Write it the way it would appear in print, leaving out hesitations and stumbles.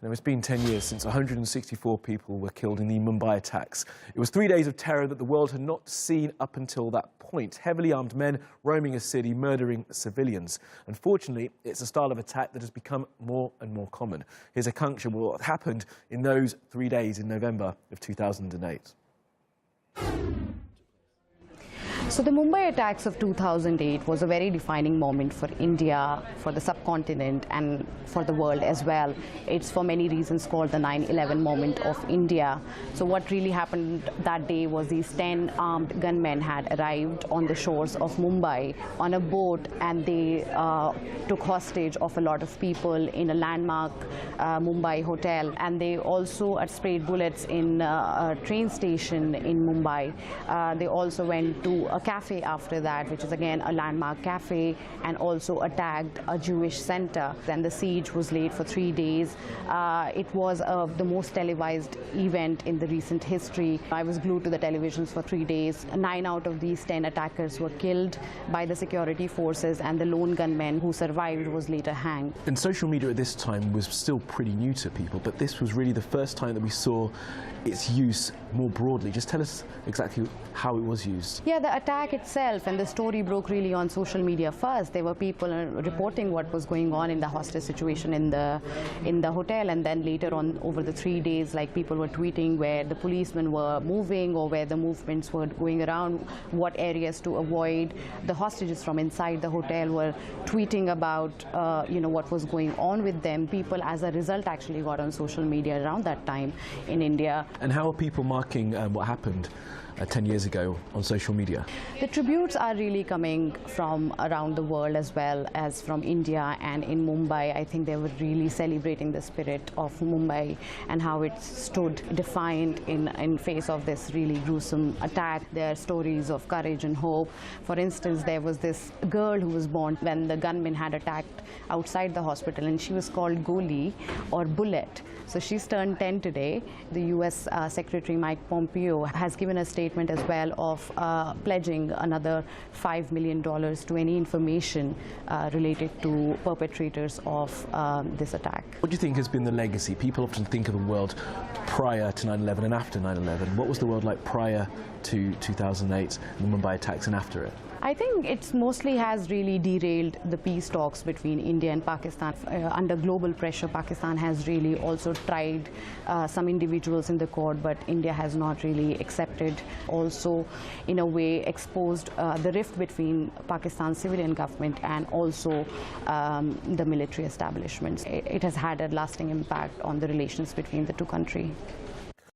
Now, it's been 10 years since 164 people were killed in the Mumbai attacks. It was 3 days of terror that the world had not seen up until that point. Heavily armed men roaming a city, murdering civilians. Unfortunately, it's a style of attack that has become more and more common. Here's a culture of what happened in those 3 days in November of 2008. So the Mumbai attacks of 2008 was a very defining moment for India, for the subcontinent and for the world as well. It's for many reasons called the 9/11 moment of India. So what really happened that day was these 10 armed gunmen had arrived on the shores of Mumbai on a boat, and they took hostage of a lot of people in a landmark Mumbai hotel. And they also sprayed bullets in a train station in Mumbai. They also went to a cafe after that, which is again a landmark cafe, and also attacked a Jewish center. Then the siege was laid for 3 days. It was the most televised event in the recent history. I was glued to the televisions for 3 days. 9 out of these 10 attackers were killed by the security forces, and the lone gunman who survived was later hanged. And social media at this time was still pretty new to people, but this was really the first time that we saw its use more broadly. Just tell us exactly how it was used. Yeah, the attack itself and the story broke really on social media first. There were people reporting what was going on in the hostage situation in the hotel, and then later on over the 3 days, like, people were tweeting where the policemen were moving or where the movements were going around, what areas to avoid. The hostages from inside the hotel were tweeting about what was going on with them. People as a result actually got on social media around that time in India. And how are people marking what happened 10 years ago on social media? The tributes are really coming from around the world as well as from India, and in Mumbai I think they were really celebrating the spirit of Mumbai and how it stood defiant in face of this really gruesome attack. There are stories of courage and hope. For instance, there was this girl who was born when the gunmen had attacked outside the hospital, and she was called Goli or Bullet. So she's turned 10 today. The US Secretary Mike Pompeo has given a statement as well of pledging another $5 million to any information related to perpetrators of this attack. What do you think has been the legacy? People often think of the world prior to 9/11 and after 9/11. What was the world like prior to 2008, the Mumbai attacks, and after it? I think it mostly has really derailed the peace talks between India and Pakistan. Under global pressure, Pakistan has really also tried some individuals in the court, but India has not really accepted. Also, in a way, exposed the rift between Pakistan's civilian government and also the military establishments. It has had a lasting impact on the relations between the two countries.